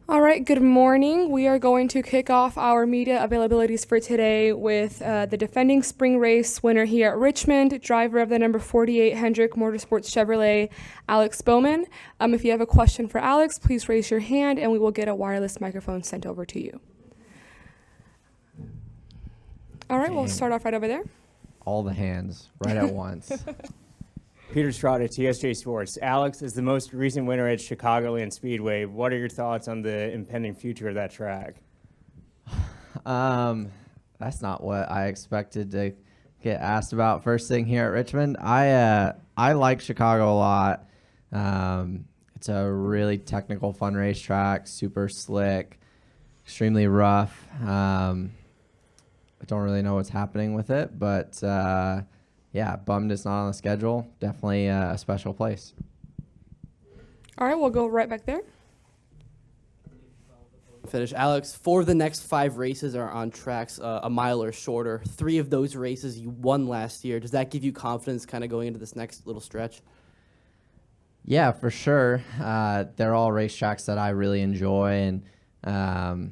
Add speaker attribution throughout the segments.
Speaker 1: All right, good morning. We are going to kick off our media availabilities for today with the defending spring race winner here at Richmond, driver of the number 48 Hendrick Motorsports Chevrolet, Alex Bowman. If you have a question for Alex, please raise your hand and we will get a wireless microphone sent over to you. All right, we'll start off right over there.
Speaker 2: All the hands right at once.
Speaker 3: Peter Strada, TSJ Sports. Alex is the most recent winner at Chicagoland Speedway. What are your thoughts on the impending future of that track?
Speaker 2: That's not what I expected to get asked about first thing here at Richmond. I like Chicago a lot. It's a really technical, fun racetrack, super slick, extremely rough. I don't really know what's happening with it, but yeah, bummed it's not on the schedule. Definitely a special place.
Speaker 1: All right, we'll go right back there.
Speaker 4: Finish. Alex, 4 of the next 5 races are on tracks a mile or shorter. 3 of those races you won last year. Does that give you confidence kind of going into this next little stretch?
Speaker 2: Yeah, for sure. They're all racetracks that I really enjoy, and I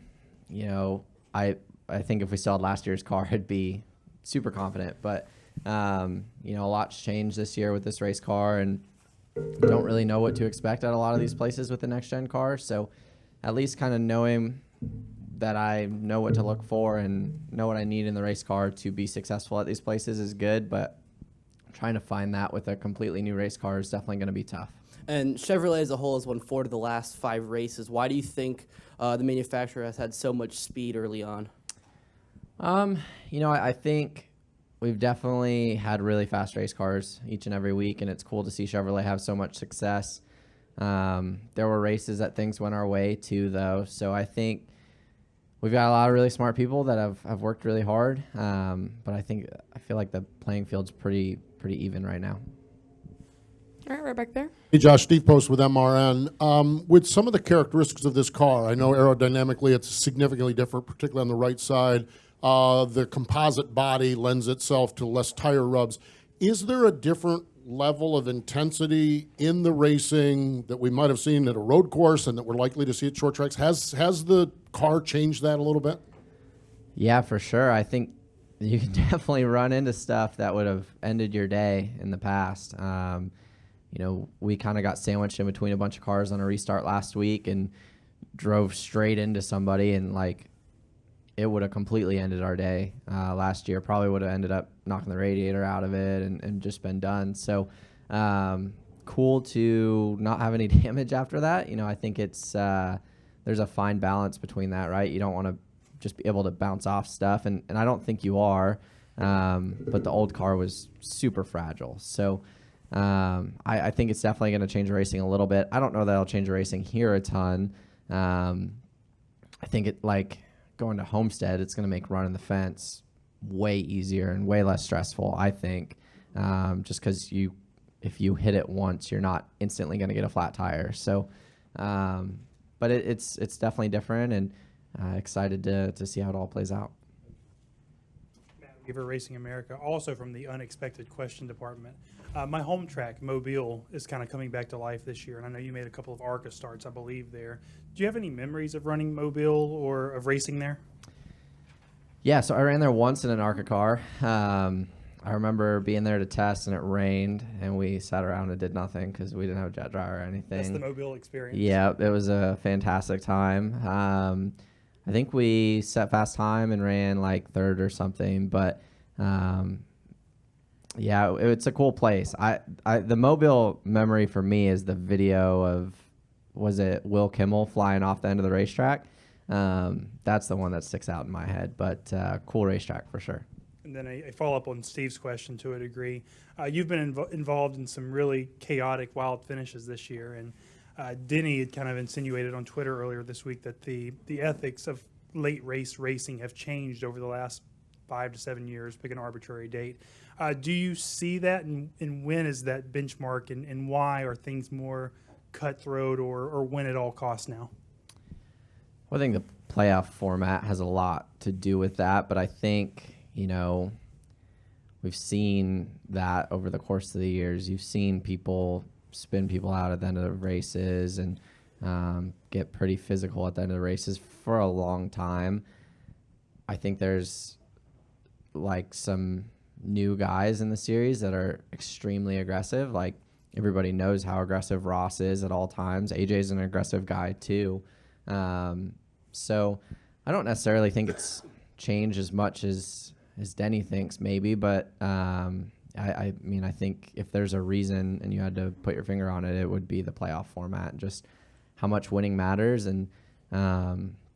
Speaker 2: think if we still had last year's car, I'd be super confident. But a lot's changed this year with this race car, and you don't really know what to expect at a lot of these places with the next gen car. So at least kind of knowing that I know what to look for and know what I need in the race car to be successful at these places is good. But trying to find that with a completely new race car is definitely going to be tough.
Speaker 4: And Chevrolet as a whole has won 4 of the last 5 races. Why do you think the manufacturer has had so much speed early on?
Speaker 2: I think we've definitely had really fast race cars each and every week, and it's cool to see Chevrolet have so much success. There were races that things went our way too, though. So I think we've got a lot of really smart people that have worked really hard. But I feel like the playing field's pretty even right now.
Speaker 1: All right back there.
Speaker 5: Hey, Josh, Steve Post with MRN. With some of the characteristics of this car, I know aerodynamically it's significantly different, particularly on the right side. The composite body lends itself to less tire rubs. Is there a different level of intensity in the racing that we might have seen at a road course and that we're likely to see at short tracks? Has the car changed that a little bit?
Speaker 2: Yeah, for sure. I think you can definitely run into stuff that would have ended your day in the past. We kind of got sandwiched in between a bunch of cars on a restart last week and drove straight into somebody, and it would have completely ended our day last year. Probably would have ended up knocking the radiator out of it and just been done. So cool to not have any damage after that. I think it's there's a fine balance between that, right? You don't want to just be able to bounce off stuff, and I don't think you are. But the old car was super fragile. So I think it's definitely going to change the racing a little bit. I don't know that it'll change the racing here a ton. I think going to Homestead, it's going to make running the fence way easier and way less stressful, I think, just because if you hit it once, you're not instantly going to get a flat tire. So, but it's definitely different, and excited to see how it all plays out.
Speaker 6: Giver Racing America, also from the Unexpected Question Department. My home track, Mobile, is kind of coming back to life this year, and I know you made a couple of ARCA starts, I believe, there. Do you have any memories of running Mobile or of racing there?
Speaker 2: Yeah, so I ran there once in an ARCA car. I remember being there to test, and it rained, and we sat around and did nothing because we didn't have a jet dryer or anything.
Speaker 6: That's the Mobile experience. Yeah,
Speaker 2: it was a fantastic time. I think we set fast time and ran third or something, but it's a cool place. The Mobile memory for me is the video of, was it Will Kimmel flying off the end of the racetrack? That's the one that sticks out in my head, but cool racetrack for sure.
Speaker 6: And then a follow-up on Steve's question to a degree. You've been involved in some really chaotic, wild finishes this year, and Denny had kind of insinuated on Twitter earlier this week that the ethics of late race racing have changed over the last 5 to 7 years, pick an arbitrary date. Do you see that, and when is that benchmark, and why are things more cutthroat or win at all costs now?
Speaker 2: Well, I think the playoff format has a lot to do with that, but I think, we've seen that over the course of the years. You've seen people spin people out at the end of the races, and get pretty physical at the end of the races for a long time. I think there's like some new guys in the series that are extremely aggressive. Like everybody knows how aggressive Ross is at all times. AJ's an aggressive guy too. So I don't necessarily think it's changed as much as Denny thinks maybe, but I mean, I think if there's a reason and you had to put your finger on it, it would be the playoff format, just how much winning matters. And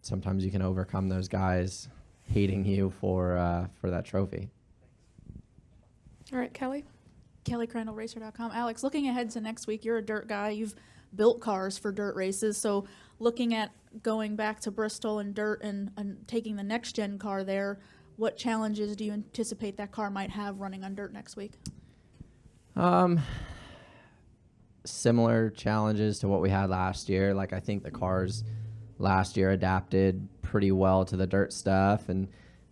Speaker 2: sometimes you can overcome those guys hating you for that trophy.
Speaker 1: All right, Kelly.
Speaker 7: Kelly Crandall, Racer.com. Alex, looking ahead to next week, you're a dirt guy. You've built cars for dirt races. So looking at going back to Bristol and dirt and taking the next gen car there, what challenges do you anticipate that car might have running on dirt next week?
Speaker 2: Similar challenges to what we had last year. Like I think the cars last year adapted pretty well to the dirt stuff, and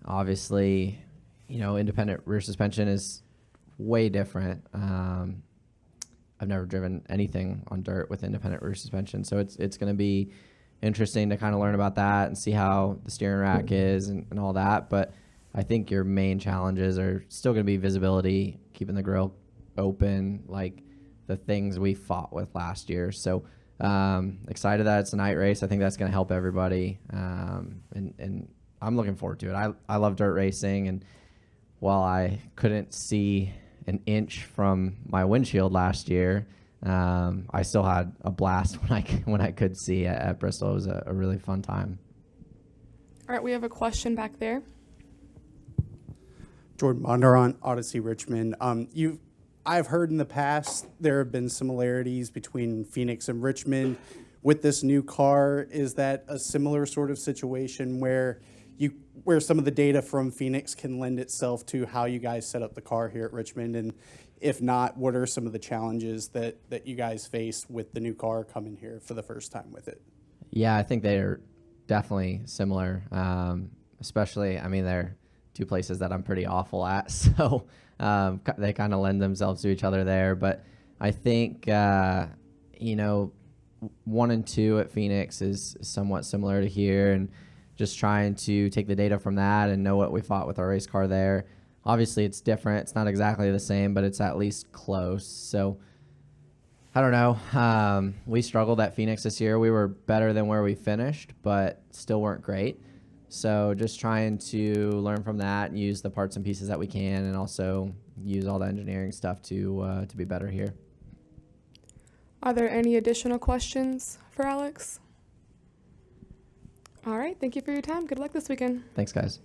Speaker 2: obviously, you know, independent rear suspension is way different. I've never driven anything on dirt with independent rear suspension, so it's going to be interesting to kind of learn about that and see how the steering rack is and all that. But I think your main challenges are still going to be visibility, keeping the grille open, like the things we fought with last year. So excited that it's a night race. I think that's going to help everybody, and I'm looking forward to it. I love dirt racing, and while I couldn't see an inch from my windshield last year, I still had a blast when I could see at Bristol. It was a really fun time.
Speaker 1: All right, we have a question back there.
Speaker 8: Jordan Bondurant, Odyssey Richmond. I've heard in the past there have been similarities between Phoenix and Richmond. With this new car, is that a similar sort of situation where some of the data from Phoenix can lend itself to how you guys set up the car here at Richmond? And if not, what are some of the challenges that you guys face with the new car coming here for the first time with it?
Speaker 2: Yeah, I think they're definitely similar, especially, I mean, they're two places that I'm pretty awful at, so they kind of lend themselves to each other there. But I think, 1 and 2 at Phoenix is somewhat similar to here, and just trying to take the data from that and know what we fought with our race car there. Obviously, it's different. It's not exactly the same, but it's at least close. So I don't know. We struggled at Phoenix this year. We were better than where we finished, but still weren't great. So just trying to learn from that and use the parts and pieces that we can, and also use all the engineering stuff to be better here.
Speaker 1: Are there any additional questions for Alex? All right, thank you for your time. Good luck this weekend.
Speaker 2: Thanks, guys.